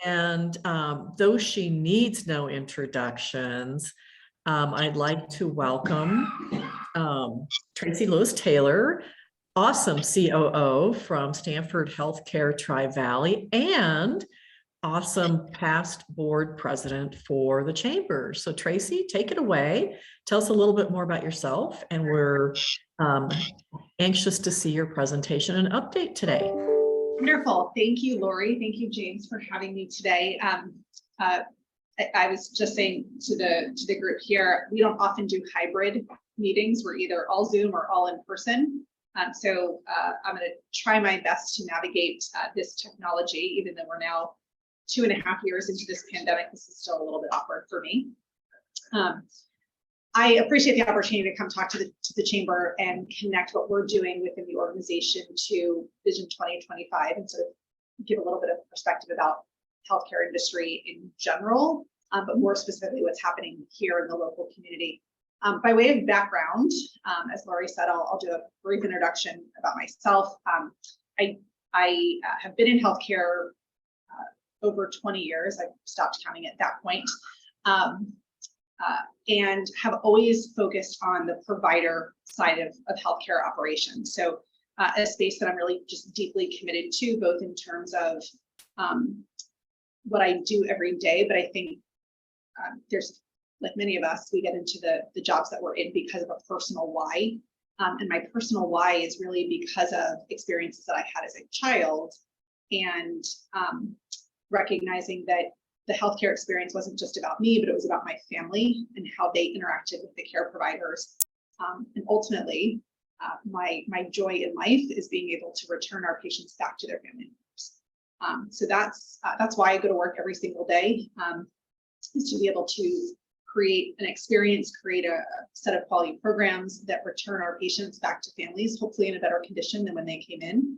And though she needs no introductions, I'd like to welcome Tracey Lewis Taylor, awesome COO from Stanford Healthcare Tri-Valley, and awesome past board president for the chamber. So Tracey, take it away. Tell us a little bit more about yourself, and we're anxious to see your presentation and update today. Wonderful. Thank you, Lori. Thank you, James, for having me today. I was just saying to the group here, we don't often do hybrid meetings. We're either all Zoom or all in person. So I'm going to try my best to navigate this technology, even though we're now 2.5 years into this pandemic. This is still a little bit awkward for me. I appreciate the opportunity to come talk to the chamber and connect what we're doing within the organization to Vision 2025, and sort of give a little bit of perspective about healthcare industry in general, but more specifically what's happening here in the local community. By way of background, as Lori said, I'll do a brief introduction about myself. I have been in healthcare over 20 years. I stopped counting at that point. And have always focused on the provider side of healthcare operations. So a space that I'm really just deeply committed to, both in terms of what I do every day, but I think there's, like many of us, we get into the jobs that we're in because of a personal why. And my personal why is really because of experiences that I had as a child, and recognizing that the healthcare experience wasn't just about me, but it was about my family and how they interacted with the care providers. And ultimately, my joy in life is being able to return our patients back to their family members. So that's why I go to work every single day, is to be able to create an experience, create a set of quality programs that return our patients back to families, hopefully in a better condition than when they came in.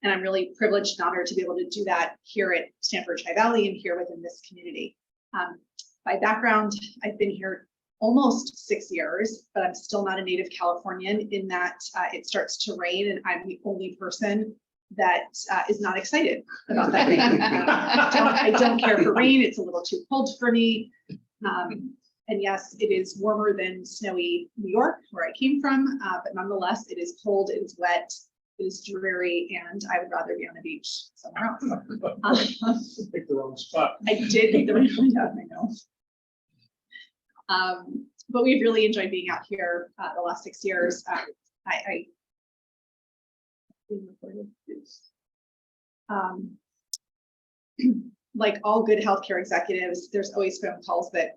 And I'm really privileged and honored to be able to do that here at Stanford Tri-Valley and here within this community. By background, I've been here almost 6 years, but I'm still not a native Californian, in that it starts to rain and I'm the only person that is not excited about that rain. I don't care for rain. It's a little too cold for me. And yes, it is warmer than snowy New York, where I came from, but nonetheless, it is cold, it is wet, it is dreary, and I would rather be on the beach somewhere else. Pick the wrong spot. I did pick the wrong spot, I know. But we've really enjoyed being out here the last 6 years. Like all good healthcare executives, there's always phone calls that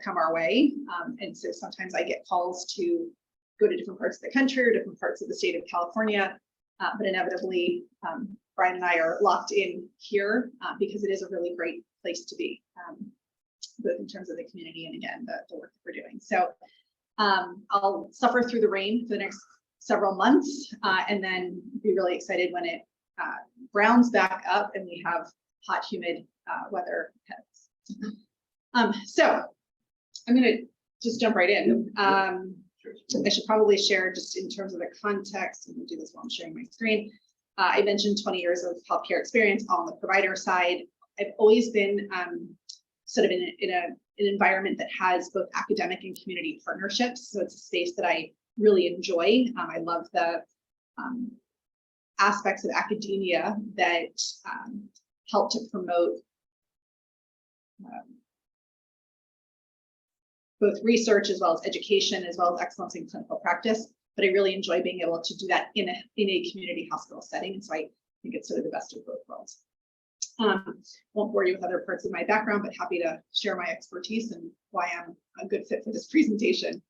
come our way. And so sometimes I get calls to go to different parts of the country or different parts of the state of California, but inevitably, Brian and I are locked in here because it is a really great place to be, both in terms of the community and again, the work that we're doing. So I'll suffer through the rain for the next several months and then be really excited when it browns back up and we have hot, humid weather heads. So I'm going to just jump right in. I should probably share just in terms of the context, and we'll do this while I'm sharing my screen. I mentioned 20 years of healthcare experience on the provider side. I've always been sort of in an environment that has both academic and community partnerships. So it's a space that I really enjoy. I love the aspects of academia that help to promote both research as well as education, as well as excellence in clinical practice. But I really enjoy being able to do that in a community hospital setting. And so I think it's sort of the best of both worlds. Won't bore you with other parts of my background, but happy to share my expertise and why I'm a good fit for this presentation.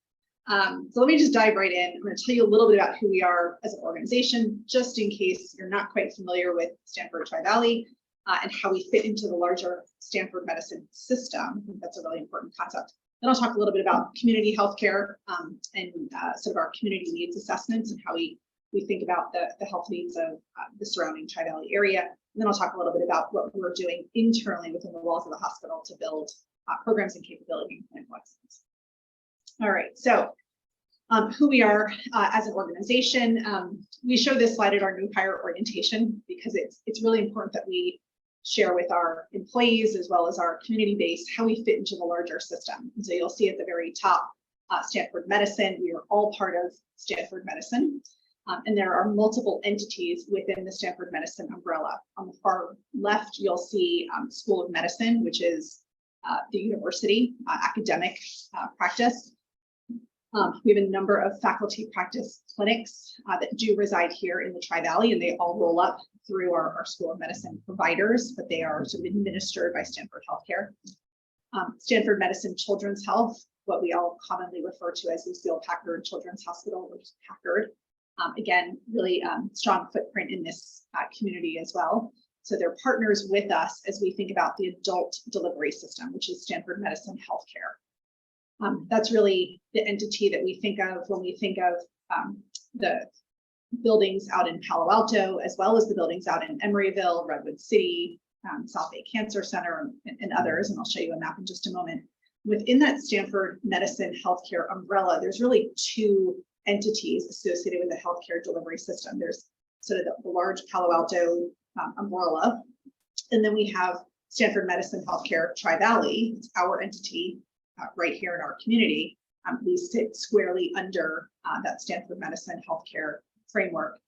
So let me just dive right in. I'm going to tell you a little bit about who we are as an organization, just in case you're not quite familiar with Stanford Tri-Valley and how we fit into the larger Stanford medicine system. I think that's a really important concept. Then I'll talk a little bit about community healthcare and sort of our community needs assessments and how we think about the health needs of the surrounding Tri-Valley area. And then I'll talk a little bit about what we're doing internally within the walls of the hospital to build programs and capability in clinical excellence. All right, so who we are as an organization. We show this slide at our new hire orientation because it's really important that we share with our employees as well as our community base how we fit into the larger system. And so you'll see at the very top, Stanford Medicine. We are all part of Stanford Medicine. And there are multiple entities within the Stanford Medicine umbrella. On the far left, you'll see School of Medicine, which is the university academic practice. We have a number of faculty practice clinics that do reside here in the Tri-Valley, and they all roll up through our School of Medicine providers, but they are sort of administered by Stanford Healthcare. Stanford Medicine Children's Health, what we all commonly refer to as Lucille Packard Children's Hospital, or Packard. Again, really strong footprint in this community as well. So they're partners with us as we think about the adult delivery system, which is Stanford Medicine Healthcare. That's really the entity that we think of when we think of the buildings out in Palo Alto, as well as the buildings out in Emeryville, Redwood City, South Bay Cancer Center, and others. And I'll show you a map in just a moment. Within that Stanford Medicine Healthcare umbrella, there's really two entities associated with the healthcare delivery system. There's sort of the large Palo Alto umbrella, and then we have Stanford Medicine Healthcare Tri-Valley. It's our entity right here in our community. We sit squarely under that Stanford Medicine Healthcare framework.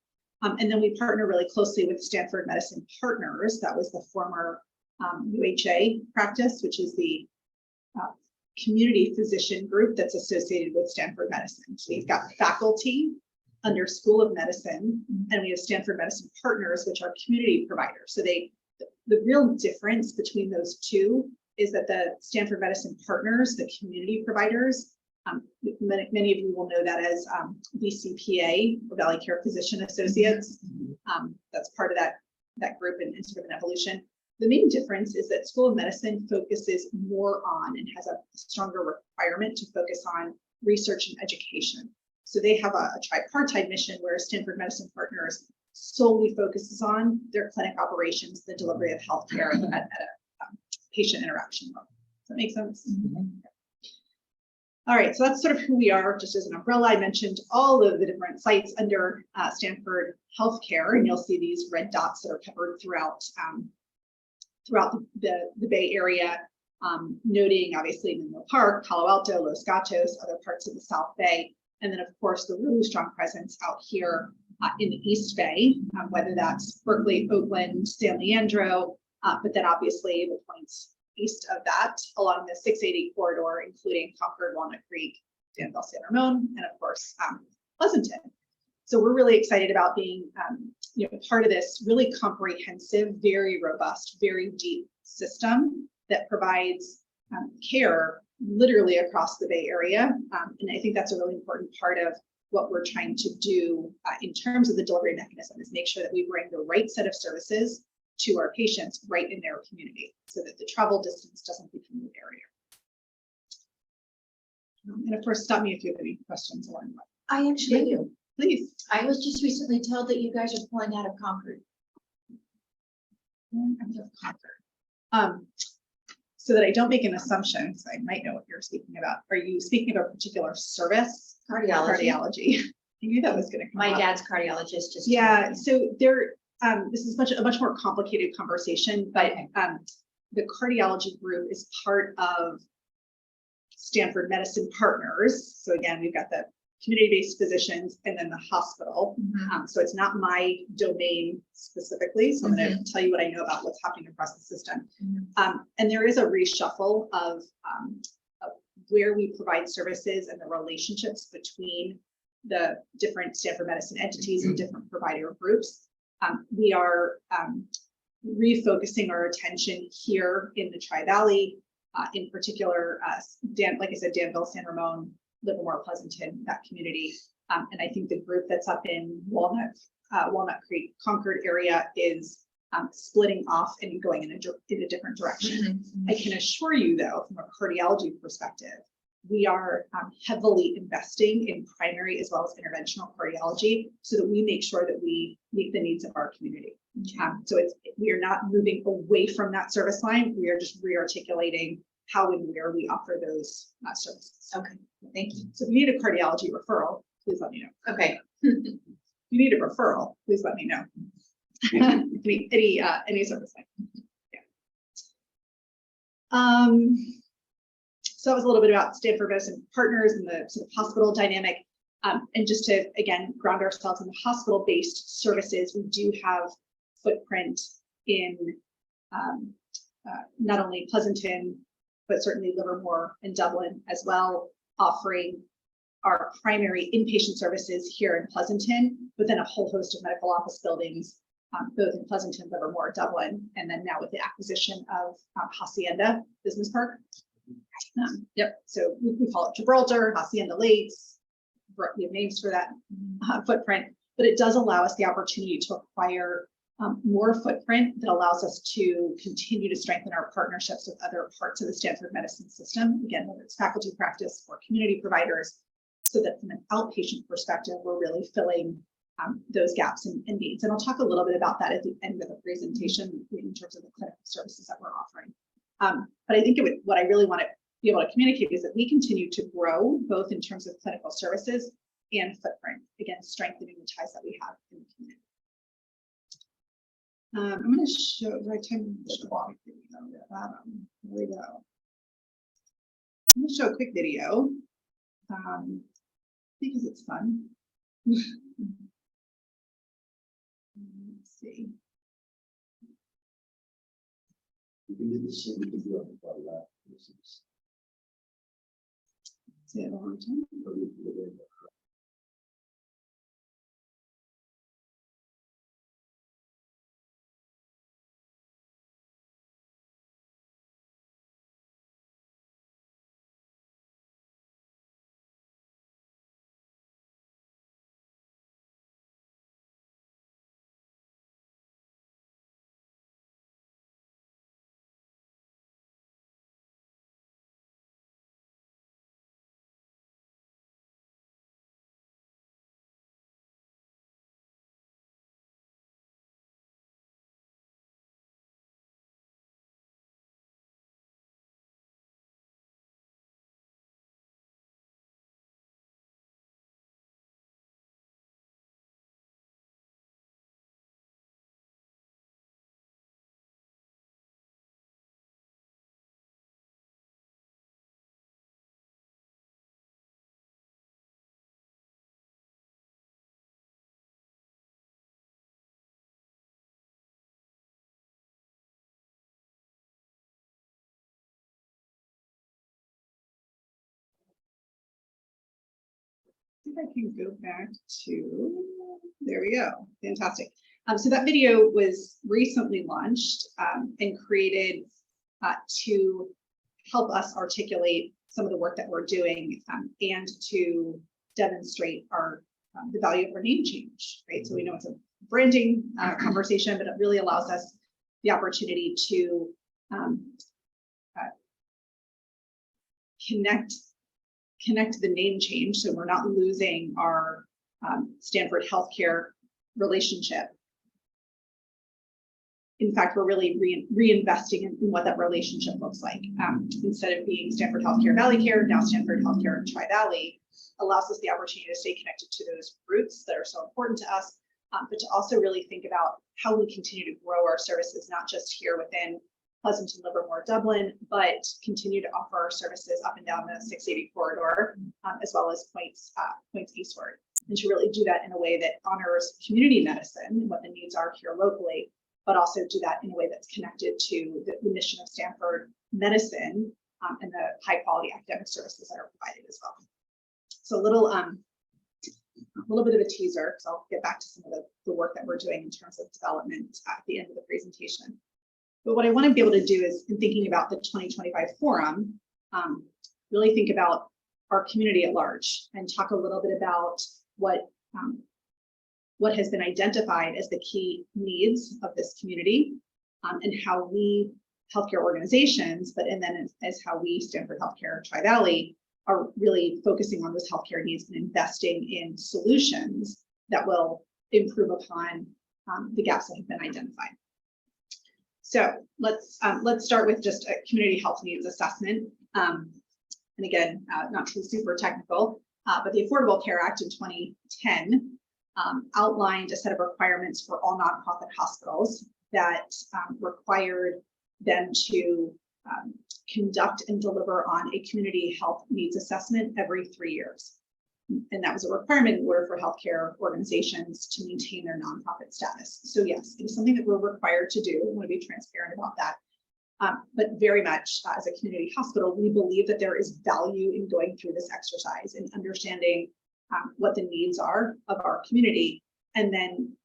And then we partner really closely with Stanford Medicine Partners. That was the former UHA practice, which is the community physician group that's associated with Stanford Medicine. So we've got faculty under School of Medicine, and we have Stanford Medicine Partners, which are community providers. So the real difference between those two is that the Stanford Medicine Partners, the community providers, many of you will know that as VCPA, or Valley Care Physician Associates. That's part of that group and sort of an evolution. The main difference is that School of Medicine focuses more on and has a stronger requirement to focus on research and education. So they have a tripartite mission where Stanford Medicine Partners solely focuses on their clinic operations, the delivery of healthcare at a patient interaction level. Does that make sense? Mm-hmm. All right, so that's sort of who we are, just as an umbrella. I mentioned all of the different sites under Stanford Healthcare, and you'll see these red dots that are covered throughout the Bay Area, noting obviously Menlo Park, Palo Alto, Los Gatos, other parts of the South Bay, and then of course the really strong presence out here in the East Bay, whether that's Berkeley, Oakland, San Leandro, but then obviously the points east of that along the 680 corridor, including Concord, Walnut Creek, Danville, San Ramon, and of course Pleasanton. So we're really excited about being part of this really comprehensive, very robust, very deep system that provides care literally across the Bay Area. And I think that's a really important part of what we're trying to do in terms of the delivery mechanism, is make sure that we bring the right set of services to our patients right in their community so that the travel distance doesn't become the barrier. And of course, stop me if you have any questions along the way. I actually do. Please. I was just recently told that you guys are pulling out of Concord. So that I don't make an assumption, because I might know what you're speaking about. Are you speaking of a particular service? Cardiology. I knew that was going to come My up. dad's cardiologist just. Yeah, so there, this is a much more complicated conversation, but the cardiology group is part of Stanford Medicine Partners. So again, we've got the community-based physicians and then the hospital. Mm-hmm. So it's not my domain specifically. So I'm going to tell you what I know about what's happening across the system. Mm-hmm. And there is a reshuffle of where we provide services and the relationships between the different Stanford Medicine entities and different provider groups. We are refocusing our attention here in the Tri-Valley, in particular, like I said, Danville, San Ramon, Livermore, Pleasanton, that community. And I think the group that's up in Walnut Creek, Concord area is splitting off and going in a different direction. Mm-hmm. I can assure you though, from a cardiology perspective, we are heavily investing in primary as well as interventional cardiology so that we make sure that we meet the needs of our community. So we are not moving away from that service line. We are just re-articulating how and where we offer those services. Okay, thank you. So if you need a cardiology referral, please let me know. Okay. If you need a referral, please let me know. Any service line. So that was a little bit about Stanford Medicine Partners and the sort of hospital dynamic. And just to, again, ground ourselves in the hospital-based services, we do have footprint in not only Pleasanton, but certainly Livermore and Dublin as well, offering our primary inpatient services here in Pleasanton, but then a whole host of medical office buildings, both in Pleasanton, Livermore, Dublin, and then now with the acquisition of Hacienda Business Park. Yep, so we call it Gibraltar, Hacienda Lakes, we have names for that footprint, but it does allow us the opportunity to acquire more footprint that allows us to continue to strengthen our partnerships with other parts of the Stanford medicine system, again, whether it's faculty practice or community providers, so that from an outpatient perspective, we're really filling those gaps and needs. And I'll talk a little bit about that at the end of the presentation in terms of the clinical services that we're offering. But I think what I really want to be able to communicate is that we continue to grow both in terms of clinical services and footprint, again, strengthening the ties that we have in the community. I'm going to show right time. There we go. I'm going to show a quick video because it's fun. Let's see. You can do the same. You can do it by that. Say it one more time. If I can go back to, there we go, fantastic. So that video was recently launched and created to help us articulate some of the work that we're doing and to demonstrate our the value of our name change, right? So we know it's a branding conversation, but it really allows us the opportunity to connect the name change, so we're not losing our Stanford healthcare relationship. In fact, we're really reinvesting in what that relationship looks like. Instead of being Stanford Healthcare Valley Care, now Stanford Healthcare Tri-Valley allows us the opportunity to stay connected to those roots that are so important to us, but to also really think about how we continue to grow our services, not just here within Pleasanton, Livermore, Dublin, but continue to offer our services up and down the 680 corridor, as well as points eastward, and to really do that in a way that honors community medicine and what the needs are here locally, but also do that in a way that's connected to the mission of Stanford medicine and the high quality academic services that are provided as well. So a little bit of a teaser, because I'll get back to some of the work that we're doing in terms of development at the end of the presentation. But what I want to be able to do is, in thinking about the 2025 forum, really think about our community at large and talk a little bit about what has been identified as the key needs of this community and how we healthcare organizations, and then as how we Stanford Healthcare Tri-Valley are really focusing on those healthcare needs and investing in solutions that will improve upon the gaps that have been identified. So let's start with just a community health needs assessment. And again, not too super technical, but the Affordable Care Act in 2010 outlined a set of requirements for all nonprofit hospitals that required them to conduct and deliver on a community health needs assessment every 3 years. And that was a requirement in order for healthcare organizations to maintain their nonprofit status. So yes, it is something that we're required to do. I want to be transparent about that. But very much as a community hospital, we believe that there is value in going through this exercise and understanding what the needs are of our community, and then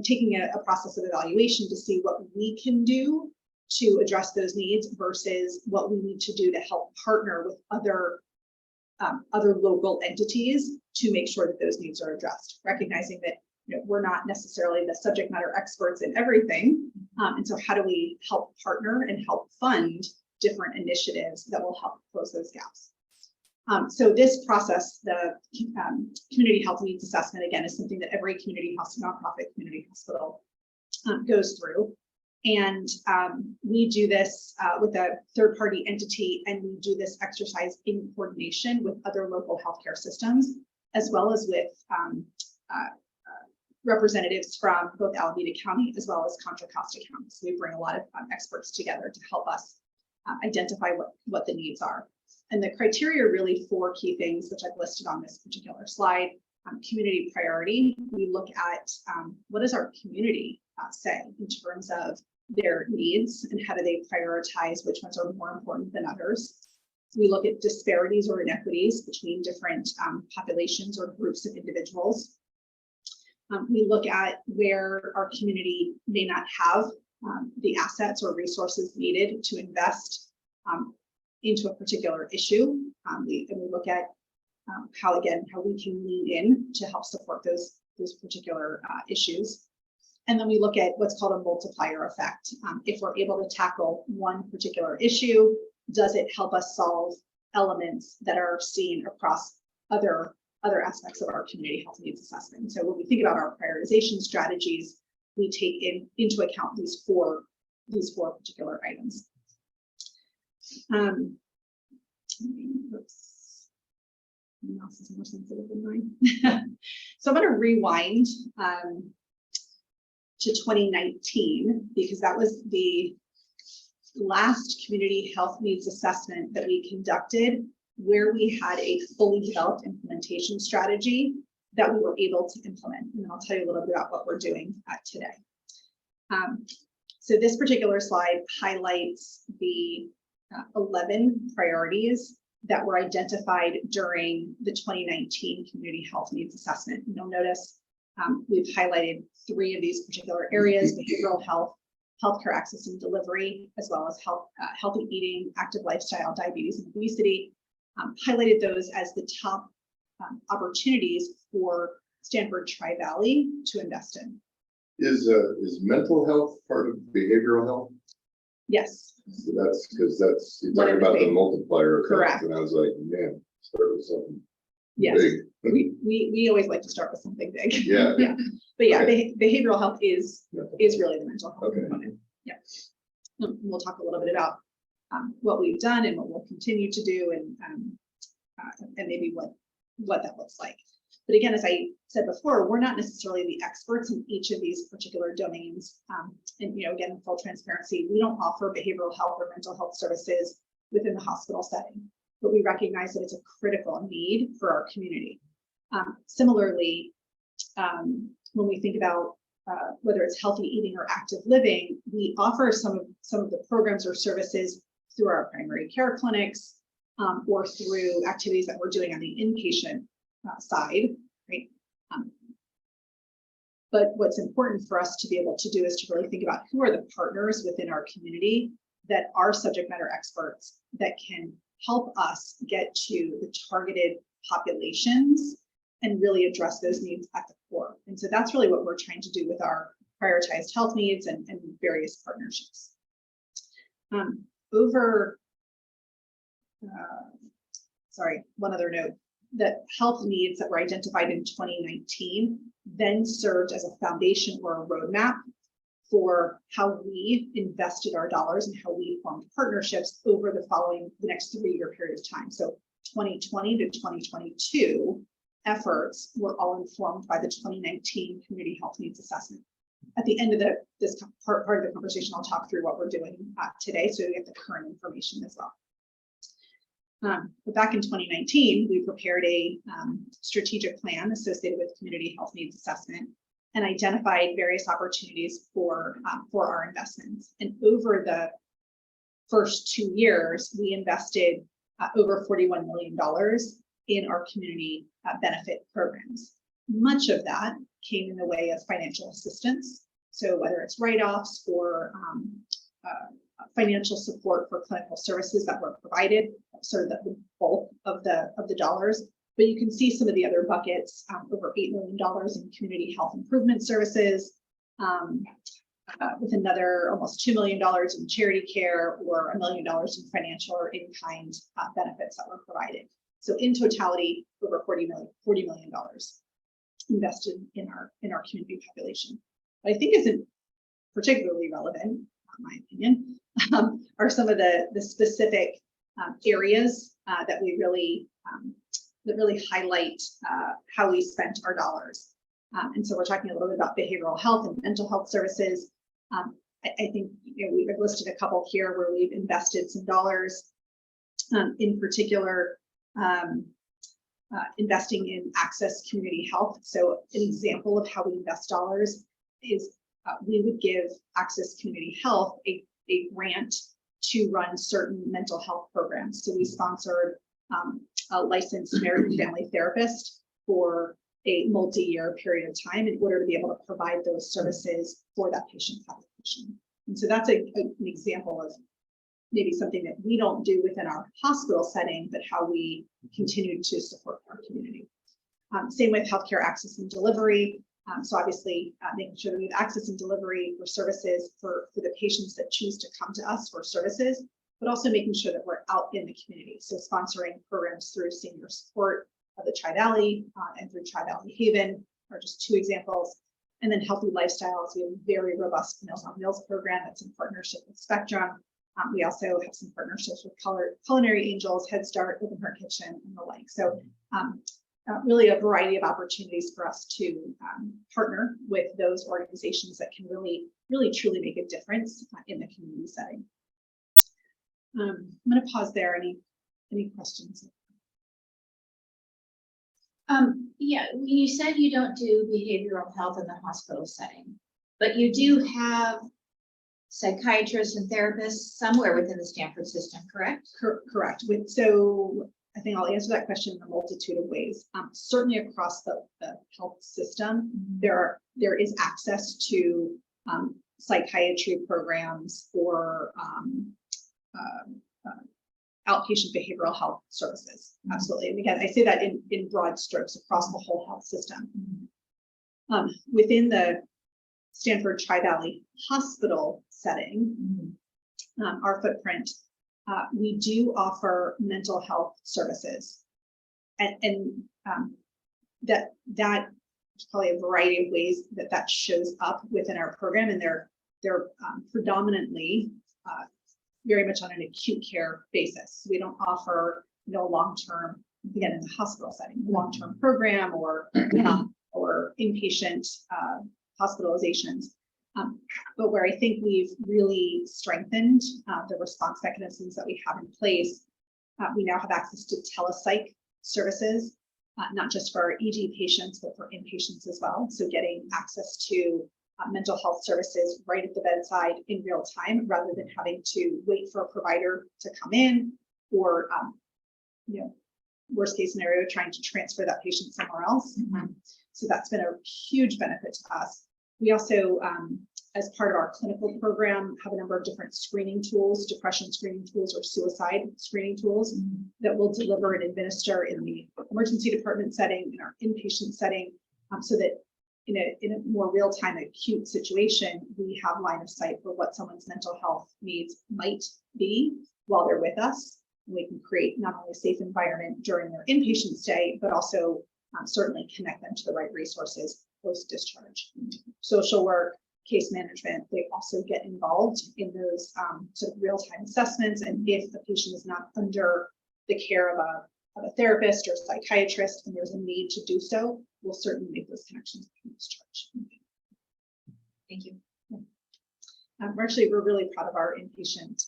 taking a process of evaluation to see what we can do to address those needs versus what we need to do to help partner with other local entities to make sure that those needs are addressed, recognizing that we're not necessarily the subject matter experts in everything. And so how do we help partner and help fund different initiatives that will help close those gaps? So this process, the community health needs assessment, again, is something that every nonprofit community hospital goes through. And we do this with a third-party entity, and we do this exercise in coordination with other local healthcare systems, as well as with representatives from both Alameda County as well as Contra Costa County. So we bring a lot of experts together to help us identify what the needs are. And the criteria are really 4 key things, which I've listed on this particular slide. Community priority, we look at what does our community say in terms of their needs and how do they prioritize which ones are more important than others. We look at disparities or inequities between different populations or groups of individuals. We look at where our community may not have the assets or resources needed to invest into a particular issue. And we look at how we can lean in to help support those particular issues. And then we look at what's called a multiplier effect. If we're able to tackle one particular issue, does it help us solve elements that are seen across other aspects of our community health needs assessment? So when we think about our prioritization strategies, we take into account these four particular items. Oops. My mouse is more sensitive than mine. So I'm going to rewind to 2019, because that was the last community health needs assessment that we conducted, where we had a fully developed implementation strategy that we were able to implement. And then I'll tell you a little bit about what we're doing today. So this particular slide highlights the 11 priorities that were identified during the 2019 community health needs assessment. And you'll notice we've highlighted 3 of these particular areas: behavioral health, healthcare access and delivery, as well as healthy eating, active lifestyle, diabetes, and obesity. Highlighted those as the top opportunities for Stanford Tri-Valley to invest in. Is mental health part of behavioral health? Yes. So that's because you're One talking of the about the things. multiplier effect, Correct. and I was like, man, start with something Yes. big. We always like to start with something big. Yeah. Yeah. But yeah, Okay. behavioral health is Mental really the mental health Okay. component. Yeah. We'll talk a little bit about what we've done and what we'll continue to do, and maybe what that looks like. But again, as I said before, we're not necessarily the experts in each of these particular domains. And again, full transparency, we don't offer behavioral health or mental health services within the hospital setting, but we recognize that it's a critical need for our community. Similarly, when we think about whether it's healthy eating or active living, we offer some of the programs or services through our primary care clinics, or through activities that we're doing on the inpatient side, right? But what's important for us to be able to do is to really think about who are the partners within our community that are subject matter experts that can help us get to the targeted populations and really address those needs at the core. And so that's really what we're trying to do with our prioritized health needs and various partnerships. One other note, that health needs that were identified in 2019 then served as a foundation or a roadmap for how we invested our dollars and how we formed partnerships over the next 3-year period of time. So 2020 to 2022 efforts were all informed by the 2019 community health needs assessment. At the end of this part of the conversation, I'll talk through what we're doing today, so you get the current information as well. But back in 2019, we prepared a strategic plan associated with community health needs assessment and identified various opportunities for our investments. And over the first 2 years, we invested over $41 million in our community benefit programs. Much of that came in the way of financial assistance. So whether it's write-offs or financial support for clinical services that were provided, sort of the bulk of the dollars. But you can see some of the other buckets, over $8 million in community health improvement services, with another almost $2 million in charity care, or $1 million in financial or in-kind benefits that were provided. So in totality, over $40 million invested in our community population. What I think isn't particularly relevant, in my opinion, are some of the specific areas that really highlight how we spent our dollars. And so we're talking a little bit about behavioral health and mental health services. I think we've listed a couple here where we've invested some dollars, in particular, investing in Access Community Health. So an example of how we invest dollars is we would give Access Community Health a grant to run certain mental health programs. So we sponsored a licensed marriage and family therapist for a multi-year period of time in order to be able to provide those services for that patient population. And so that's an example of maybe something that we don't do within our hospital setting, but how we continue to support our community. Same with healthcare access and delivery. So obviously making sure that we have access and delivery for services for the patients that choose to come to us for services, but also making sure that we're out in the community. So sponsoring programs through senior support of the Tri-Valley and through Tri-Valley Haven are just two examples. And then healthy lifestyles. We have a very robust Meals on Wheels program that's in partnership with Spectrum. We also have some partnerships with Culinary Angels, Head Start, Open Heart Kitchen, and the like. So really a variety of opportunities for us to partner with those organizations that can really truly make a difference in the community setting. I'm going to pause there. Any questions? Yeah, you said you don't do behavioral health in the hospital setting, but you do have psychiatrists and therapists somewhere within the Stanford system, correct? Correct. So I think I'll answer that question in a multitude of ways. Certainly across the health system, there is access to psychiatry programs or outpatient behavioral health services. Absolutely. And again, I say that in broad strokes across the whole health system. Within the Stanford Tri-Valley Hospital setting, our footprint, we do offer mental health services, and that is probably a variety of ways that shows up within our program, and they're predominantly very much on an acute care basis. We don't offer long-term, again, in the hospital setting, long-term program or inpatient hospitalizations. But where I think we've really strengthened the response mechanisms that we have in place, we now have access to telepsych services, not just for our ED patients, but for inpatients as well. So getting access to mental health services right at the bedside in real time, rather than having to wait for a provider to come in, or worst case scenario, trying to transfer that patient somewhere else. So that's been a huge benefit to us. We also, as part of our clinical program, have a number of different screening tools, depression screening tools or suicide screening tools that we'll deliver and administer in the emergency department setting, in our inpatient setting, so that in a more real-time acute situation, we have line of sight for what someone's mental health needs might be while they're with us. And we can create not only a safe environment during their inpatient stay, but also certainly connect them to the right resources post-discharge. Social work, case management, they also get involved in those sort of real-time assessments. And if the patient is not under the care of a therapist or psychiatrist, and there's a need to do so, we'll certainly make those connections with discharge. Thank you. We're really proud of our inpatient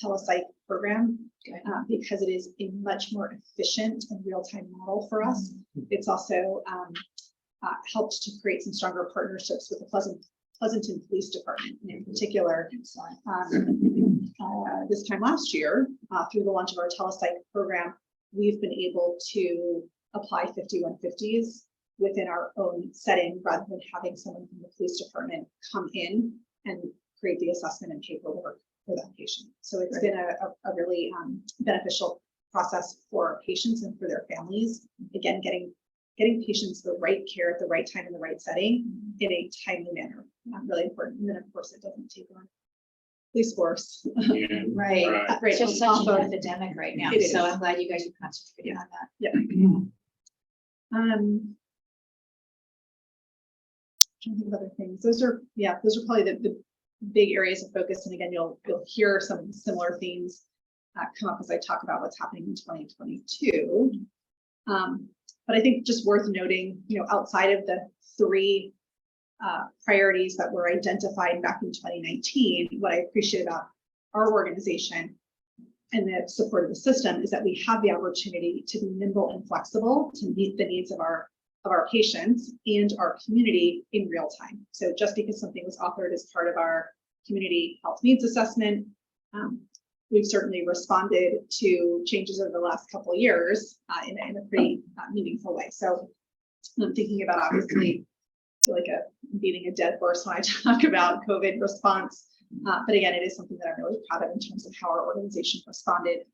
telepsych program Good. because it is a much more efficient and real-time model for us. It's also helped to create some stronger partnerships with the Pleasanton Police Department, and in particular, this time last year, through the launch of our telepsych program, we've been able to apply 5150s within our own setting rather than having someone from the police department come in and create the assessment and paperwork for that patient. So it's been a really beneficial process for our patients and for their families. Again, getting patients the right care at the right time in the right setting in a timely manner. Really important. And then of course it doesn't take on police force. Right. Right. It's just such an epidemic right now. It is. So I'm glad you guys are concentrating on that. Yeah. Trying to think of other things. Those are probably the big areas of focus. And again, you'll hear some similar themes come up as I talk about what's happening in 2022. But I think just worth noting, outside of the three priorities that were identified back in 2019, what I appreciate about our organization and the support of the system is that we have the opportunity to be nimble and flexible to meet the needs of our patients and our community in real time. So just because something was authored as part of our community health needs assessment, we've certainly responded to changes over the last couple of years in a pretty meaningful way. So I'm thinking about, obviously, like beating a dead horse when I talk about COVID response. But again, it is something that I'm really proud of in terms of how our organization responded,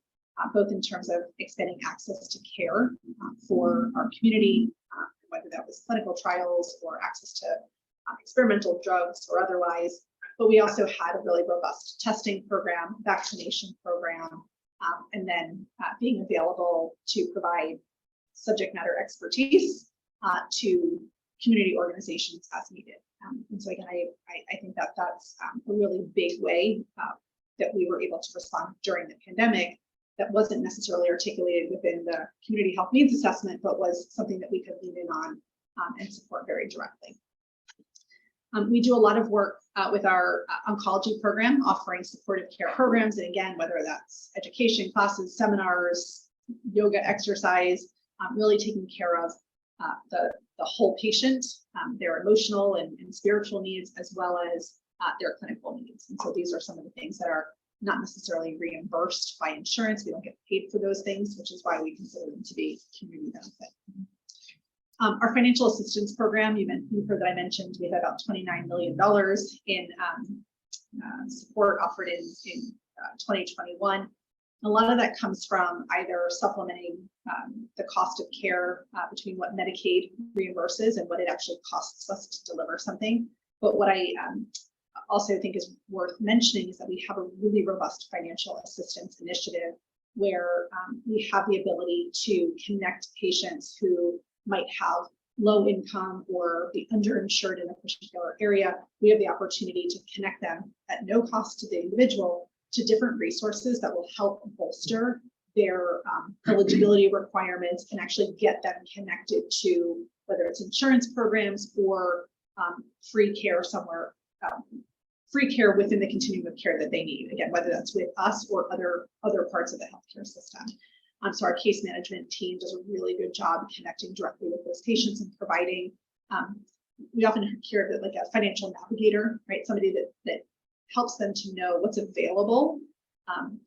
both in terms of expanding access to care for our community, whether that was clinical trials or access to experimental drugs or otherwise. But we also had a really robust testing program, vaccination program, and then being available to provide subject matter expertise to community organizations as needed. And so again, I think that that's a really big way that we were able to respond during the pandemic that wasn't necessarily articulated within the community health needs assessment, but was something that we could lean in on and support very directly. We do a lot of work with our oncology program, offering supportive care programs. And again, whether that's education, classes, seminars, yoga, exercise, really taking care of the whole patient, their emotional and spiritual needs, as well as their clinical needs. And so these are some of the things that are not necessarily reimbursed by insurance. We don't get paid for those things, which is why we consider them to be community benefit. Our financial assistance program, you've heard that I mentioned, we had about $29 million in support offered in 2021. A lot of that comes from either supplementing the cost of care between what Medicaid reimburses and what it actually costs us to deliver something. But what I also think is worth mentioning is that we have a really robust financial assistance initiative where we have the ability to connect patients who might have low income or be underinsured in a particular area. We have the opportunity to connect them at no cost to the individual to different resources that will help bolster their eligibility requirements and actually get them connected to whether it's insurance programs or free care somewhere, free care within the continuum of care that they need. Again, whether that's with us or other parts of the healthcare system. So our case management team does a really good job connecting directly with those patients and providing, we often hear of it like a financial navigator, right? Somebody that helps them to know what's available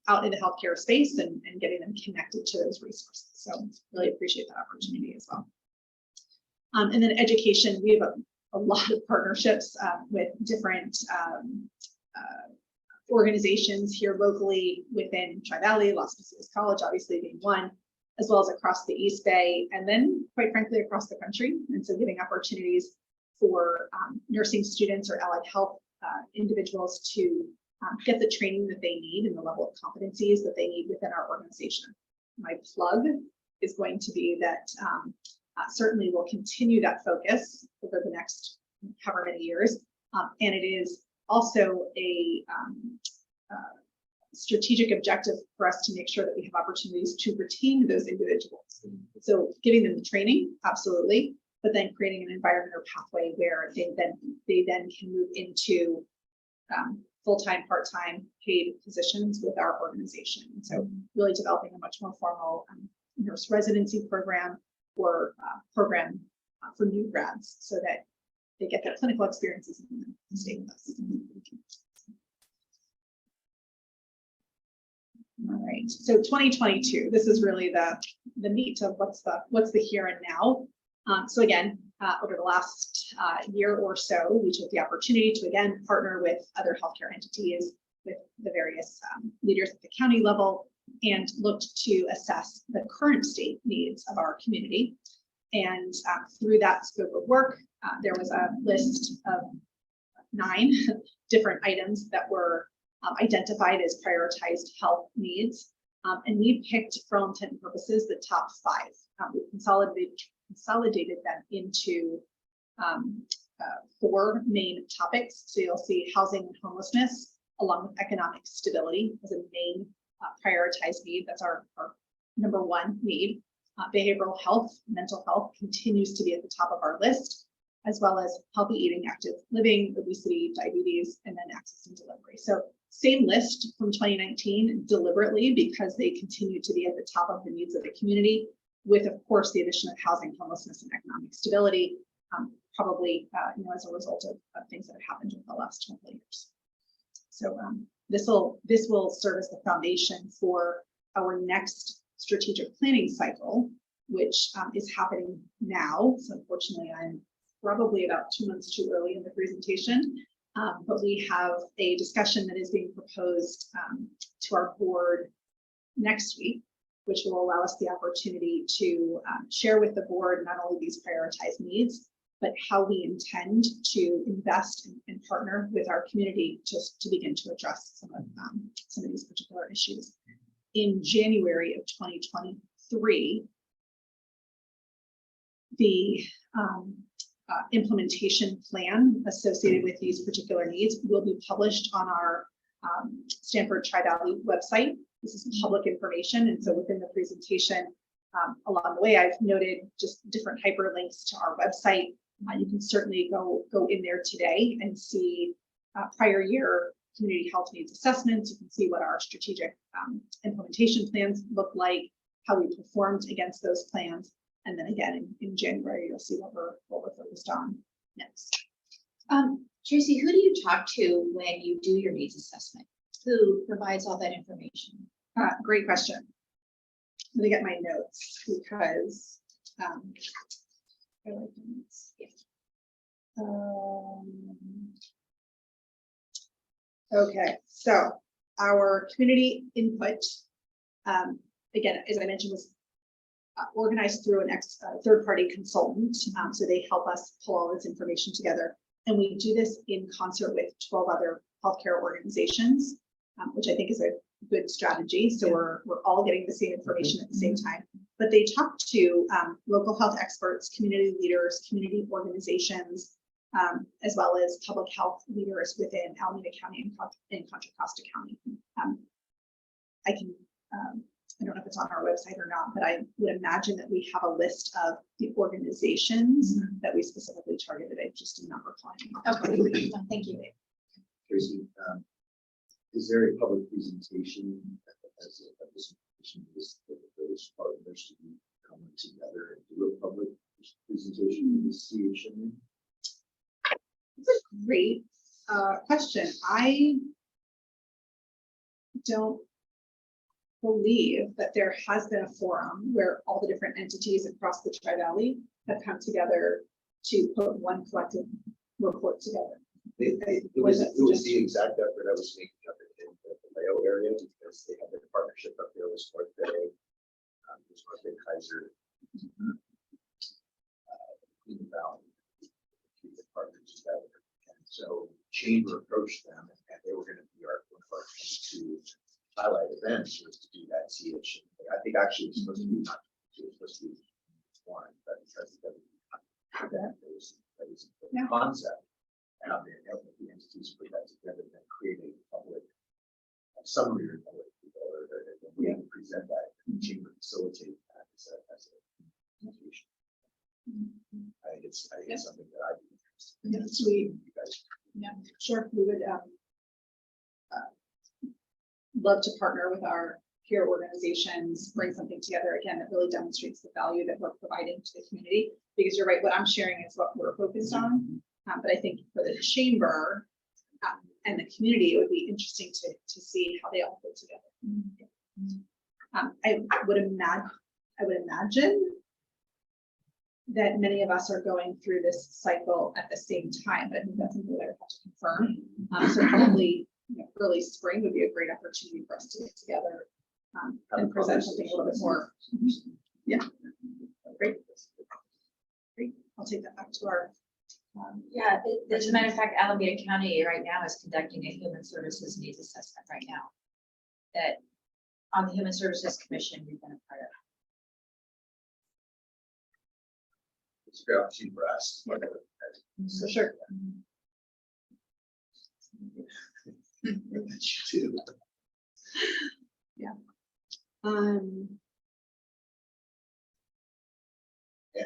out in the healthcare space and getting them connected to those resources. So really appreciate that opportunity as well. And then education, we have a lot of partnerships with different organizations here locally within Tri-Valley, Las Positas College, obviously being one, as well as across the East Bay, and then quite frankly, across the country. And so giving opportunities for nursing students or allied health individuals to get the training that they need and the level of competencies that they need within our organization. My plug is going to be that certainly we'll continue that focus over the next however many years. And it is also a strategic objective for us to make sure that we have opportunities to retain those individuals. So giving them the training, absolutely, but then creating an environment or pathway where they then can move into full-time, part-time paid positions with our organization. So really developing a much more formal nurse residency program or program for new grads so that they get their clinical experiences and then stay with us. All right, so 2022, this is really the meat of what's the here and now. So again, over the last year or so, we took the opportunity to again partner with other healthcare entities, with the various leaders at the county level, and looked to assess the current state needs of our community. And through that scope of work, there was a list of 9 different items that were identified as prioritized health needs. And we picked, for all intent and purposes, the top 5. We consolidated them into 4 main topics. So you'll see housing and homelessness, along with economic stability as a main prioritized need. That's our number 1 need. Behavioral health, mental health continues to be at the top of our list, as well as healthy eating, active living, obesity, diabetes, and then access and delivery. So same list from 2019 deliberately because they continue to be at the top of the needs of the community, with, of course, the addition of housing, homelessness, and economic stability, probably as a result of things that have happened over the last 20 years. So this will serve as the foundation for our next strategic planning cycle, which is happening now. So unfortunately, I'm probably about 2 months too early in the presentation, but we have a discussion that is being proposed to our board next week, which will allow us the opportunity to share with the board not only these prioritized needs, but how we intend to invest and partner with our community just to begin to address some of these particular issues. In January of 2023, the implementation plan associated with these particular needs will be published on our Stanford Tri-Valley website. This is public information, and so within the presentation, along the way, I've noted just different hyperlinks to our website. You can certainly go in there today and see prior year community health needs assessments. You can see what our strategic implementation plans look like, how we performed against those plans, and then again in January, you'll see what we're focused on next. Tracey, who do you talk to when you do your needs assessment? Who provides all that information? Great question. Let me get my notes because I like the notes. Yeah. Okay, so our community input, again, as I mentioned, was organized through a third-party consultant. So they help us pull all this information together. And we do this in concert with 12 other healthcare organizations, which I think is a good strategy. So we're all getting the same information at the same time. But they talk to local health experts, community leaders, community organizations, as well as public health leaders within Alameda County and Contra Costa County. I don't know if it's on our website or not, but I would imagine that we have a list of the organizations that we specifically targeted. I just did not recall. Okay, thank you. Tracey, is there a public presentation as a this that those partners to be coming together and do a public presentation in the CHMA? That's a great question. I don't believe that there has been a forum where all the different entities across the Tri-Valley have come together to put one collective report together. It was the exact effort I was making up in the Mayo area because they have their partnership up there with North Bay, Kaiser, Cleveland Valley, the partners together. And so Chamber approached them and they were going to be one of our to highlight events was to do that CH. I think actually it's supposed to be not, it was supposed to be one, but because that was the concept. And they helped the entities put that together and create a public summary report or we can present that and the Chamber facilitate that as a presentation. I it's, I think it's something that I'd be interested in. Yes, we, You guys, yeah, sure, we would love to partner with our peer organizations, bring something together again that really demonstrates the value that we're providing to the community. Because you're right, what I'm sharing is what we're focused on. But I think for the chamber and the community, it would be interesting to see how they all fit together. I would imagine that many of us are going through this cycle at the same time, but I think that's something that I would have to confirm. So probably early spring would be a great opportunity for us to get together and present something a little bit more. Yeah, great. Great. I'll take that back to our. Yeah, as a matter of fact, Alameda County right now is conducting a human services needs assessment right now. That on the Human Services Commission we've been a part of. it's a great opportunity for us. For sure. Too.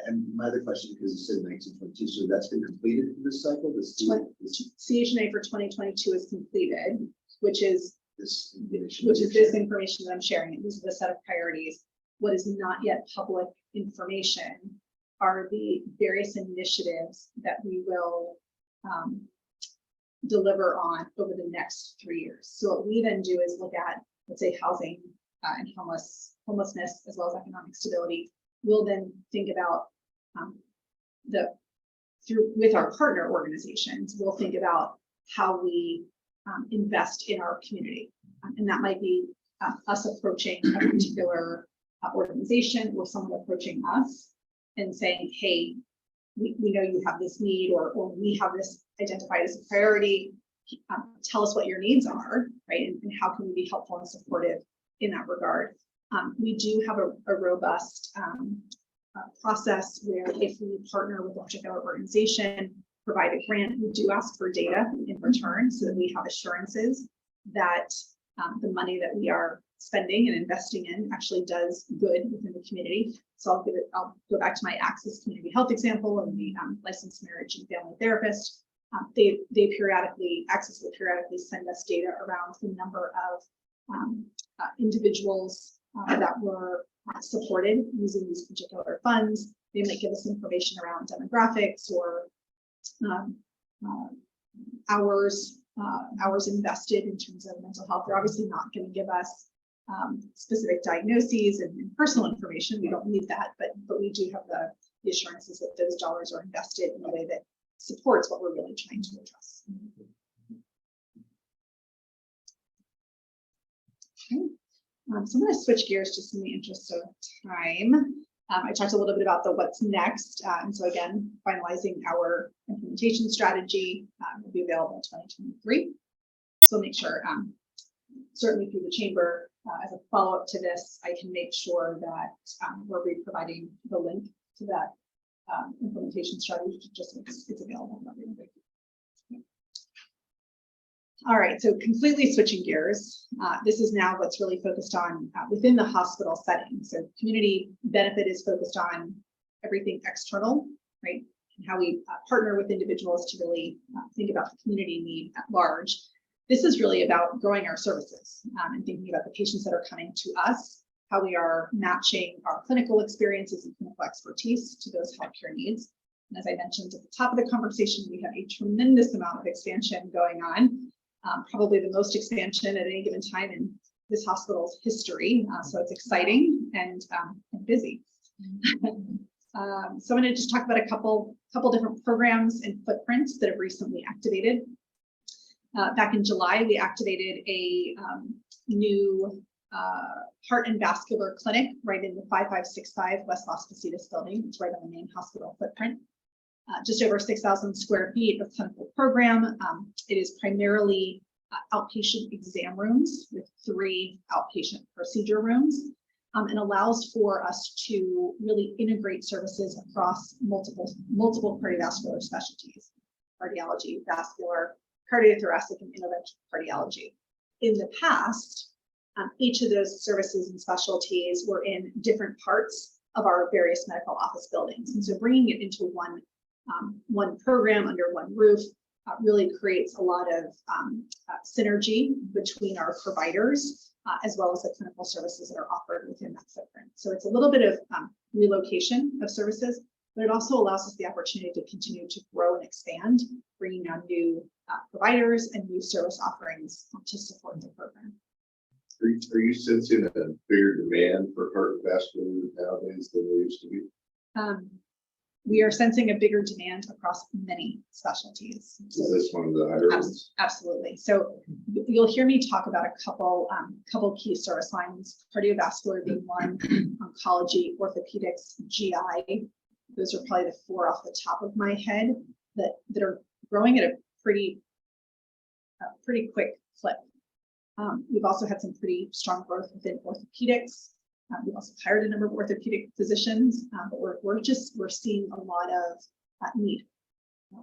And my other question, because you said 1922, so that's been completed for this cycle. This CHNA for 2022 is completed, which is this information. this information that I'm sharing. This is a set of priorities. What is not yet public information are the various initiatives that we will deliver on over the next 3 years. So what we then do is look at, let's say, housing and homelessness, as well as economic stability. We'll then think about with our partner organizations, we'll think about how we invest in our community. And that might be us approaching a particular organization or someone approaching us and saying, hey, we know you have this need, or we have this identified as a priority. Tell us what your needs are, right? And how can we be helpful and supportive in that regard? We do have a robust process where if we partner with a particular organization, provide a grant, we do ask for data in return so that we have assurances that the money that we are spending and investing in actually does good within the community. So I'll go back to my Access Community Health example and the licensed marriage and family therapist. They periodically, Access will periodically send us data around the number of individuals that were supported using these particular funds. They might give us information around demographics or hours invested in terms of mental health. They're obviously not going to give us specific diagnoses and personal information. We don't need that, but we do have the assurances that those dollars are invested in a way that supports what we're really trying to address. Okay. So I'm going to switch gears just in the interest of time. I talked a little bit about the what's next. And so again, finalizing our implementation strategy will be available in 2023. So make sure, certainly through the chamber, as a follow-up to this, I can make sure that we're providing the link to that implementation strategy, just so it's available. All right, so completely switching gears. This is now what's really focused on within the hospital setting. So community benefit is focused on everything external, right? And how we partner with individuals to really think about the community need at large. This is really about growing our services and thinking about the patients that are coming to us, how we are matching our clinical experiences and clinical expertise to those healthcare needs. And as I mentioned at the top of the conversation, we have a tremendous amount of expansion going on. Probably the most expansion at any given time in this hospital's history. So it's exciting and busy. So I'm going to just talk about a couple different programs and footprints that have recently activated. Back in July, we activated a new heart and vascular clinic right in the 5565 West Las Positas building. It's right on the main hospital footprint. Just over 6,000 square feet of clinical program. It is primarily outpatient exam rooms with 3 outpatient procedure rooms, and allows for us to really integrate services across multiple cardiovascular specialties: cardiology, vascular, cardiothoracic, and interventional cardiology. In the past, each of those services and specialties were in different parts of our various medical office buildings, and so bringing it into one one program under one roof really creates a lot of synergy between our providers as well as the clinical services that are offered within that footprint. So it's a little bit of relocation of services, but it also allows us the opportunity to continue to grow and expand, bringing on new providers and new service offerings to support the program. Are you sensing a bigger demand for heart and vascular nowadays than there used to be? We are sensing a bigger demand across many specialties. Is this one of the higher ones? Absolutely. So you'll hear me talk about a couple key service lines, cardiovascular being one, oncology, orthopedics, GI. Those are probably the four off the top of my head that are growing at a pretty quick clip. We've also had some pretty strong growth within orthopedics. We've also hired a number of orthopedic physicians, but we're seeing a lot of need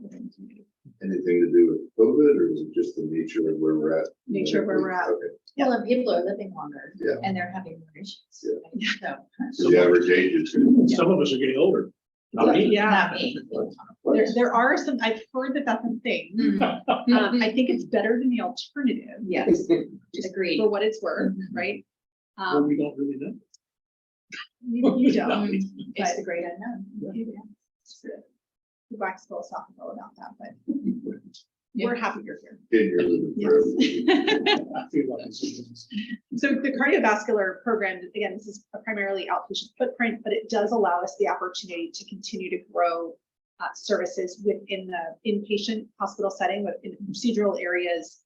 within the community. Anything to do with COVID, or is it just the nature of where we're at? Nature of where we're at. Okay. Well, and people are living longer. Yeah. And they're having more issues. Yeah. So, So the average age is. Some of us are getting older. Not me. Yeah. not me. There are some, I've heard that that's a thing. I think it's better than the alternative. Yes, agreed. For what it's worth, Mhm. right? Well, we don't really know. You don't. It's the great unknown. Yeah, it's true. We wax philosophical about that, but we're happy you're here. In your living Yes. forever. I feel like it's- So the cardiovascular program, again, this is a primarily outpatient footprint, but it does allow us the opportunity to continue to grow services within the inpatient hospital setting, within procedural areas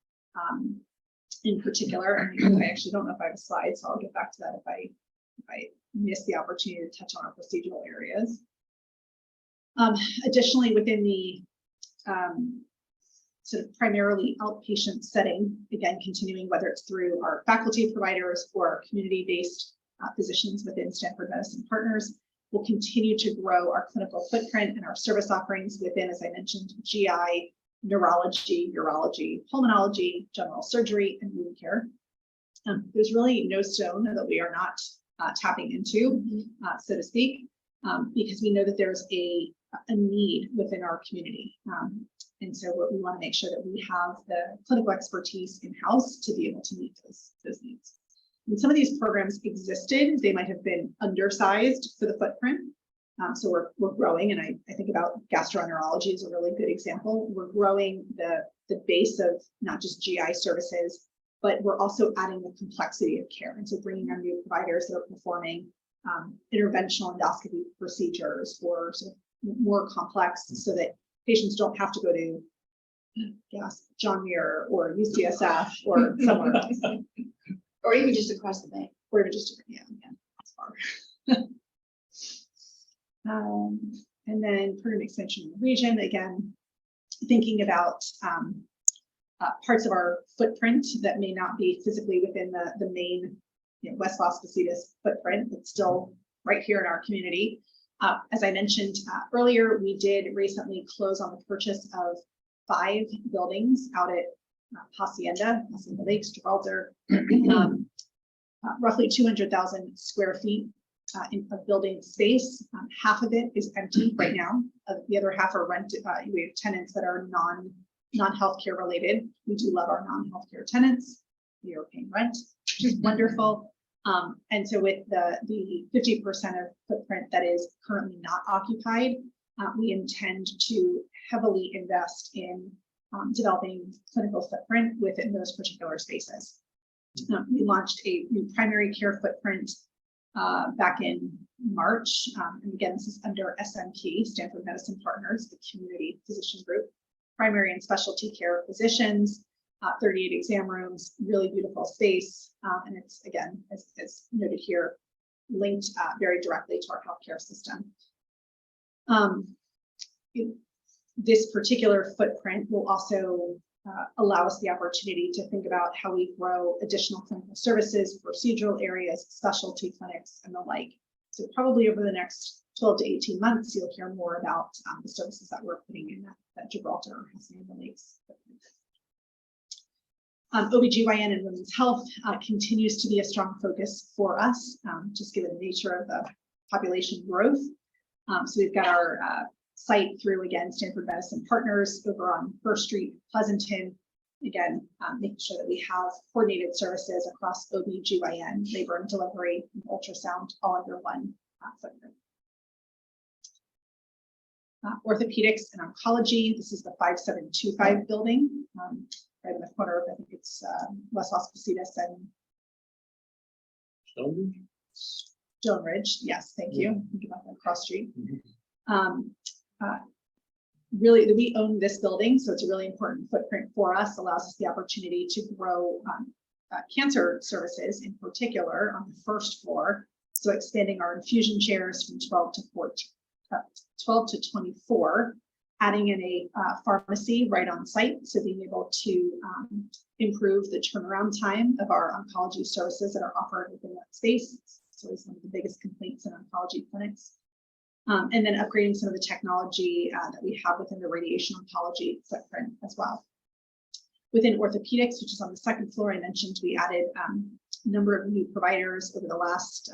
in particular. And I actually don't know if I have a slide, so I'll get back to that if I miss the opportunity to touch on our procedural areas. Additionally, within the sort of primarily outpatient setting, again, continuing whether it's through our faculty providers or our community-based physicians within Stanford Medicine Partners, we'll continue to grow our clinical footprint and our service offerings within, as I mentioned, GI, neurology, urology, pulmonology, general surgery, and wound care. There's really no stone that we are not tapping into, so to speak, because we know that there's a need within our community. And so we want to make sure that we have the clinical expertise in-house to be able to meet those needs. And some of these programs existed, they might have been undersized for the footprint. So we're growing, and I think about gastroenterology is a really good example. We're growing the base of not just GI services, but we're also adding the complexity of care. And so bringing on new providers that are performing interventional endoscopy procedures or sort of more complex so that patients don't have to go to John Muir or UCSF or somewhere else. Or even just across the bay. Or even just, that's far. And then program expansion in the region, again, thinking about parts of our footprint that may not be physically within the main West Las Positas footprint, but still right here in our community. As I mentioned earlier, we did recently close on the purchase of 5 buildings out at Hacienda Lakes, Gibraltar, roughly 200,000 square feet of building space. Half of it is empty right now. The other half are rented. We have tenants that are non-healthcare related. We do love our non-healthcare tenants. We are paying rent, which is wonderful. And so with the 50% of footprint that is currently not occupied, we intend to heavily invest in developing clinical footprint within those particular spaces. We launched a new primary care footprint back in March. And again, this is under SMP, Stanford Medicine Partners, the community physician group, primary and specialty care physicians, 38 exam rooms, really beautiful space. And it's, again, as noted here, linked very directly to our healthcare system. This particular footprint will also allow us the opportunity to think about how we grow additional clinical services, procedural areas, specialty clinics, and the like. So probably over the next 12 to 18 months, you'll hear more about the services that we're putting in that Gibraltar or Hacienda Lakes footprint. OBGYN and women's health continues to be a strong focus for us, just given the nature of the population growth. So we've got our site through, again, Stanford Medicine Partners over on First Street, Pleasanton. Again, making sure that we have coordinated services across OB/GYN, labor and delivery, and ultrasound all under one footprint. Orthopedics and oncology. This is the 5725 building, right in the corner of, I think it's West Las Positas and Stonebridge? Stone Ridge. Yes, thank you. Think about that cross street. Really, we own this building, so it's a really important footprint for us, allows us the opportunity to grow cancer services in particular on the first floor. So expanding our infusion chairs from 12 to 24, adding in a pharmacy right on site. So being able to improve the turnaround time of our oncology services that are offered within that space. It's always one of the biggest complaints in oncology clinics. And then upgrading some of the technology that we have within the radiation oncology footprint as well. Within orthopedics, which is on the second floor, I mentioned we added a number of new providers over the last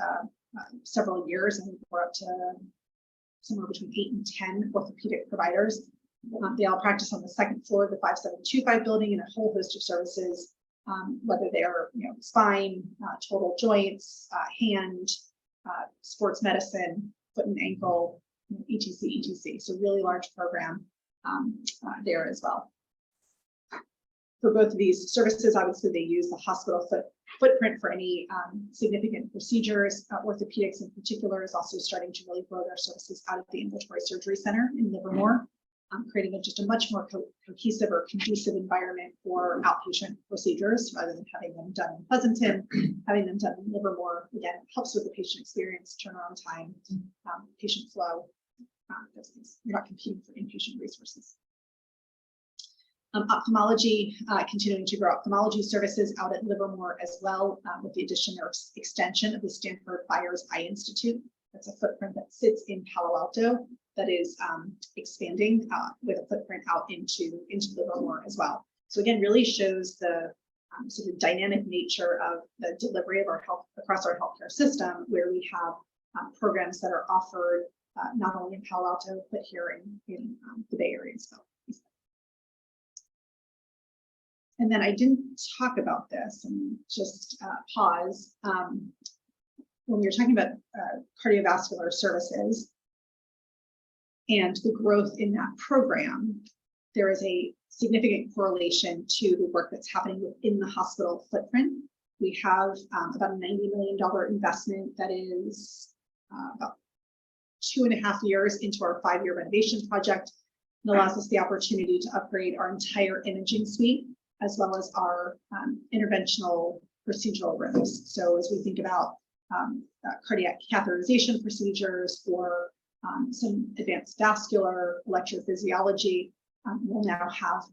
several years, and we're up to somewhere between 8 and 10 orthopedic providers. They all practice on the second floor of the 5725 building in a whole host of services, whether they are spine, total joints, hand, sports medicine, foot and ankle, etc. So really large program there as well. For both of these services, obviously they use the hospital footprint for any significant procedures. Orthopedics in particular is also starting to really grow their services out of the ambulatory surgery center in Livermore, creating just a much more cohesive or conducive environment for outpatient procedures rather than having them done in Pleasanton, having them done in Livermore. Again, it helps with the patient experience, turnaround time, patient flow. Those things. You're not competing for inpatient resources. Ophthalmology, continuing to grow ophthalmology services out at Livermore as well, with the addition or extension of the Stanford Byers Eye Institute. That's a footprint that sits in Palo Alto that is expanding with a footprint out into Livermore as well. So again, really shows the sort of dynamic nature of the delivery of our health across our healthcare system, where we have programs that are offered not only in Palo Alto, but here in the Bay Area as well. And then I didn't talk about this and just pause. When we were talking about cardiovascular services and the growth in that program, there is a significant correlation to the work that's happening within the hospital footprint. We have about a $90 million investment that is about 2.5 years into our 5-year renovation project, and allows us the opportunity to upgrade our entire imaging suite, as well as our interventional procedural rooms. So as we think about cardiac catheterization procedures or some advanced vascular electrophysiology, we'll now have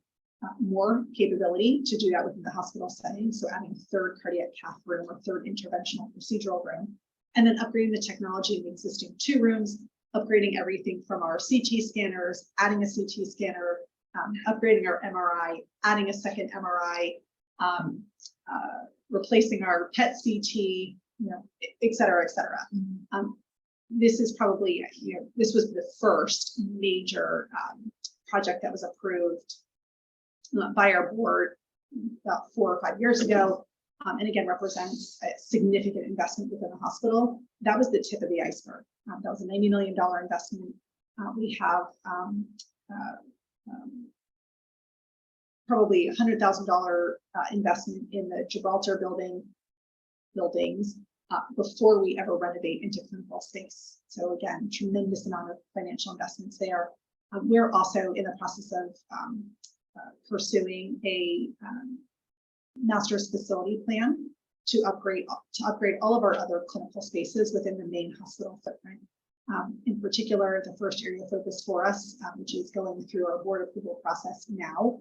more capability to do that within the hospital setting. So adding a third cardiac cath room or third interventional procedural room, and then upgrading the technology in the existing 2 rooms, upgrading everything from our CT scanners, adding a CT scanner, upgrading our MRI, adding a second MRI, replacing our PET CT, et cetera, et cetera. This is probably, this was the first major project that was approved by our board about 4 or 5 years ago. And again, represents a significant investment within the hospital. That was the tip of the iceberg. That was a $90 million investment. We have probably $100,000 investment in the Gibraltar buildings before we ever renovate into clinical space. So again, tremendous amount of financial investments there. We're also in the process of pursuing a master's facility plan to upgrade all of our other clinical spaces within the main hospital footprint. In particular, the first area of focus for us, which is going through our board approval process now,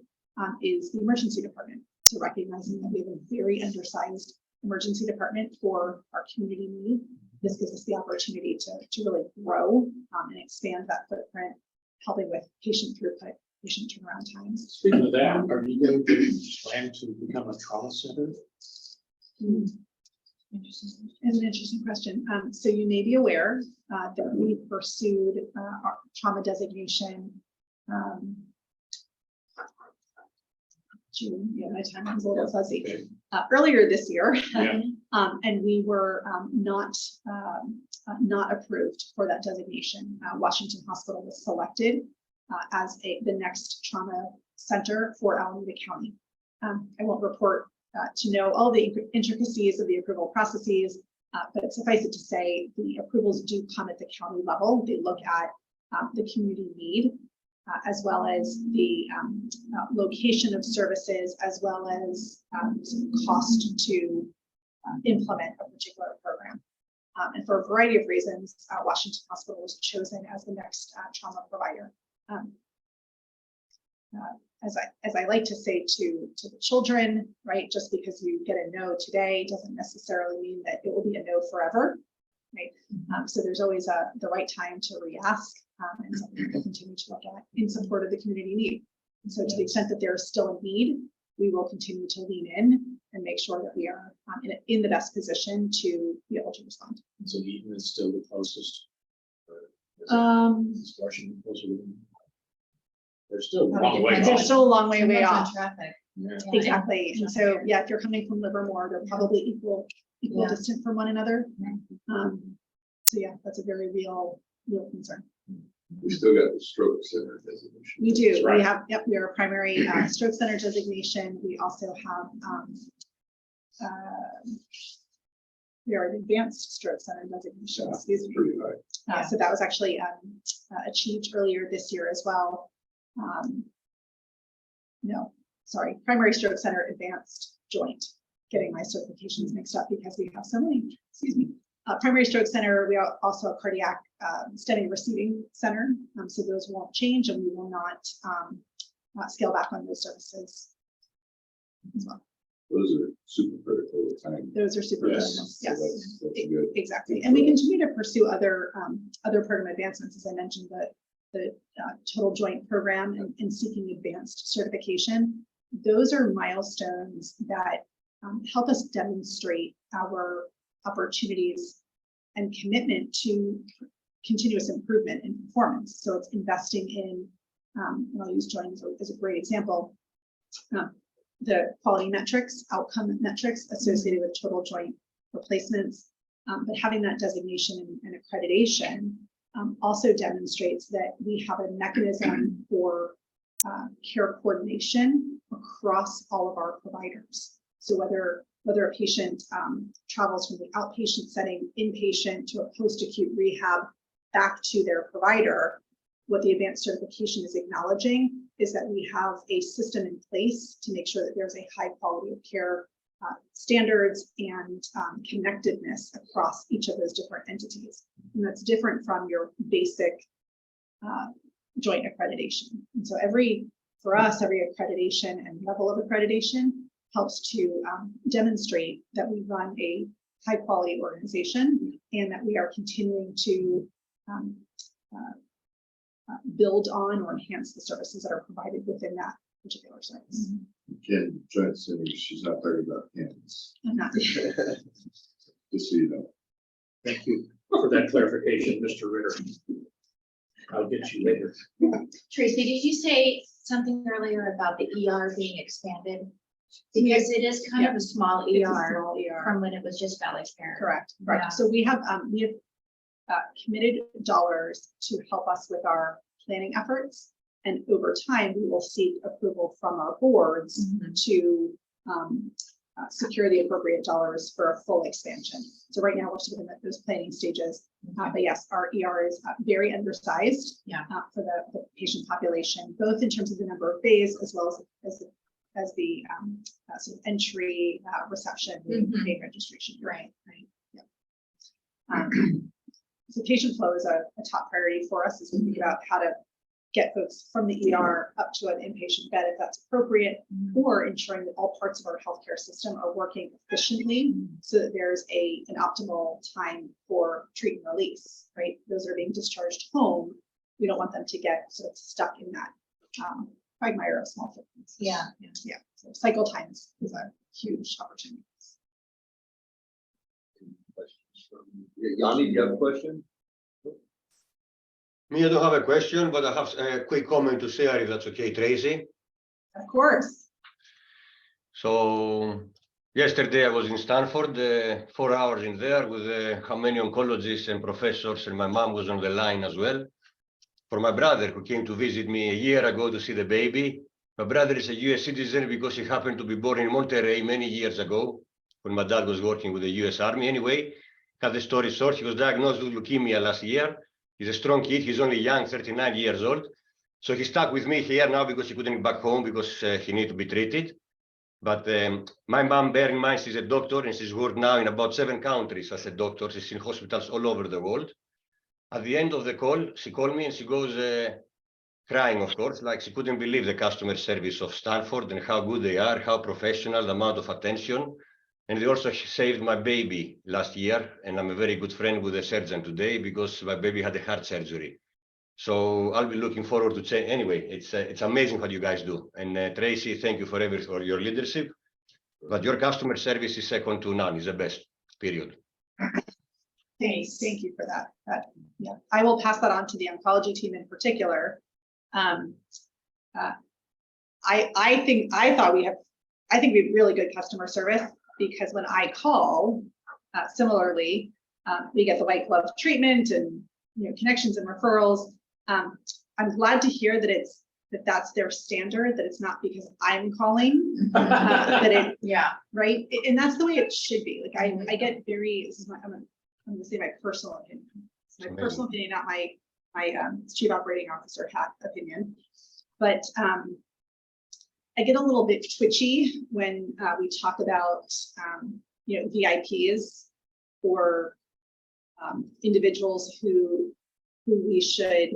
is the emergency department. So recognizing that we have a very undersized emergency department for our community need, this gives us the opportunity to really grow and expand that footprint, helping with patient throughput, patient turnaround times. Speaking of that, are you going to plan to become a trauma center? It's an interesting question. So you may be aware that we pursued our trauma designation. June, yeah, my time is a little fuzzy. Earlier this year, Yeah. and we were not approved for that designation. Washington Hospital was selected as the next trauma center for Alameda County. I won't report to know all the intricacies of the approval processes, but suffice it to say, the approvals do come at the county level. They look at the community need, as well as the location of services, as well as some cost to implement a particular program. And for a variety of reasons, Washington Hospital was chosen as the next trauma provider. As I like to say to the children, right, just because you get a no today doesn't necessarily mean that it will be a no forever, right? So there's always the right time to re-ask and something we'll continue to look at in support of the community need. And so to the extent that there is still a need, we will continue to lean in and make sure that we are in the best position to be able to respond. So Eaton is still the closest. Is Washington closer to them? They're still a long way They're off. still a long way Depends on off. Traffic. Yeah. Exactly. And so, yeah, if you're coming from Livermore, they're probably equal Yeah. distant from one another. Yeah. So yeah, that's a very real concern. We still got the stroke center designation. We do. That's right. We have, yep, we are a primary stroke center designation. We also have we are an advanced stroke center designation, Yeah, excuse me. Pretty high. So that was actually achieved earlier this year as well. No, sorry, primary stroke center advanced joint. Getting my certifications mixed up because we have so many, excuse me. Primary stroke center, we are also a cardiac steady receiving center. So those won't change and we will not scale back on those services as well. Those are super critical time. Those are super Yes, critical. so Yes, that's good. exactly. And we continue to pursue other program advancements. As I mentioned, the total joint program and seeking advanced certification. Those are milestones that help us demonstrate our opportunities and commitment to continuous improvement in performance. So it's investing in, and I'll use joint as a great example, the quality metrics, outcome metrics associated with total joint replacements, but having that designation and accreditation also demonstrates that we have a mechanism for care coordination across all of our providers. So whether a patient travels from the outpatient setting, inpatient to a post-acute rehab back to their provider, what the advanced certification is acknowledging is that we have a system in place to make sure that there's a high quality of care standards and connectedness across each of those different entities. And that's different from your basic joint accreditation. And so for us, every accreditation and level of accreditation helps to demonstrate that we run a high quality organization and that we are continuing to build on or enhance the services that are provided within that particular service. Ken, joint center, she's not talking about Ken's. I'm not- Just so you know. Thank you for that clarification, Mr. Ritter. I'll get you later. Tracy, did you say something earlier about the ER being expanded? Because it is kind of a small It's a ER small ER. from when it was just Valley Care. Correct. Yeah. So we have committed dollars to help us with our planning efforts. And over time, we will seek approval from our boards to secure the appropriate dollars for a full expansion. So right now we're still in those planning stages. But yes, our ER is very undersized for the patient population, both in terms of the number of bays as well as the sort of entry, reception, paid registration. Right. Yeah. So patient flow is a top priority for us as we think about how to get folks from the ER up to an inpatient bed if that's appropriate, or ensuring that all parts of our healthcare system are working efficiently so that there's an optimal time for treat and release, right? Those are being discharged home. We don't want them to get sort of stuck in that quagmire of small footprints. Yeah. So cycle times is a huge opportunity. Yanni, do you have a question? Me, I don't have a question, but I have a quick comment to share, if that's okay, Tracy. Of course. So yesterday I was in Stanford, 4 hours in there with how many oncologists and professors, and my mom was on the line as well. For my brother who came to visit me a year ago to see the baby. My brother is a US citizen because he happened to be born in Monterrey many years ago when my dad was working with the US Army. Anyway, cut the story short, he was diagnosed with leukemia last year. He's a strong kid, he's only young, 39 years old. So he stuck with me here now because he couldn't go back home because he needed to be treated. But my mom, bear in mind, she's a doctor and she's worked now in about 7 countries as a doctor. She's in hospitals all over the world. At the end of the call, she called me and she goes crying, of course, like she couldn't believe the customer service of Stanford and how good they are, how professional, the amount of attention. And they also saved my baby last year. And I'm a very good friend with the surgeon today because my baby had a heart surgery. So I'll be looking forward to change. Anyway, it's amazing what you guys do. And Tracy, thank you for your leadership. But your customer service is second to none, is the best, period. Thanks. Thank you for that. Yeah, I will pass that on to the oncology team in particular. I think we have really good customer service because when I call, similarly, we get the white glove treatment and connections and referrals. I'm glad to hear that that's their standard, that it's not because I'm calling, that it, Yeah. right? And that's the way it should be. Like I get very, this is I'm gonna say my personal opinion. It's my personal opinion, not my chief operating officer hat opinion. But I get a little bit twitchy when we talk about VIPs or individuals who we should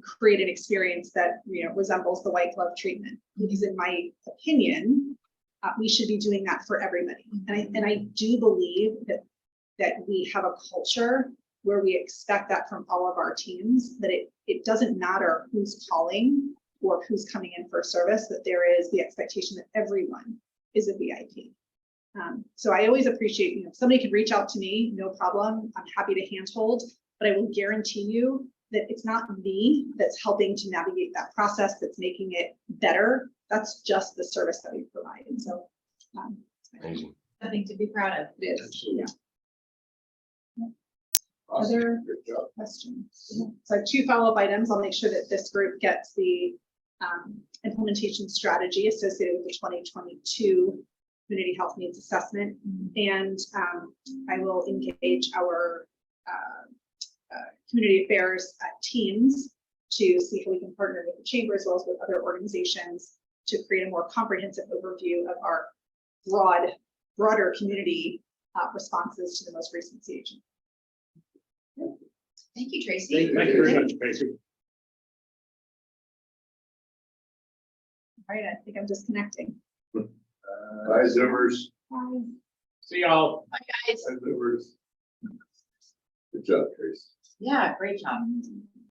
create an experience that resembles the white glove treatment. Because in my opinion, we should be doing that for everybody. And I do believe that we have a culture where we expect that from all of our teams, that it doesn't matter who's calling or who's coming in for service, that there is the expectation that everyone is a VIP. So I always appreciate, if somebody can reach out to me, no problem. I'm happy to handhold, but I will guarantee you that it's not me that's helping to navigate that process, that's making it better. That's just the service that we provide. And so Amazing. Something to be proud of. it is. Absolutely. Yeah. Awesome. Other Good job. questions? So I have 2 follow-up items. I'll make sure that this group gets the implementation strategy associated with the 2022 community health needs assessment. And I will engage our community affairs teams to see how we can partner with the chamber as well as with other organizations to create a more comprehensive overview of our broader community responses to the most recent CH. Thank you, Tracy. Thank you very much, Tracy. All right, I think I'm disconnecting. Bye, Zoomers. Bye. See y'all. Bye, guys. Bye, Zoomers. Good job, Trace. Yeah, great job.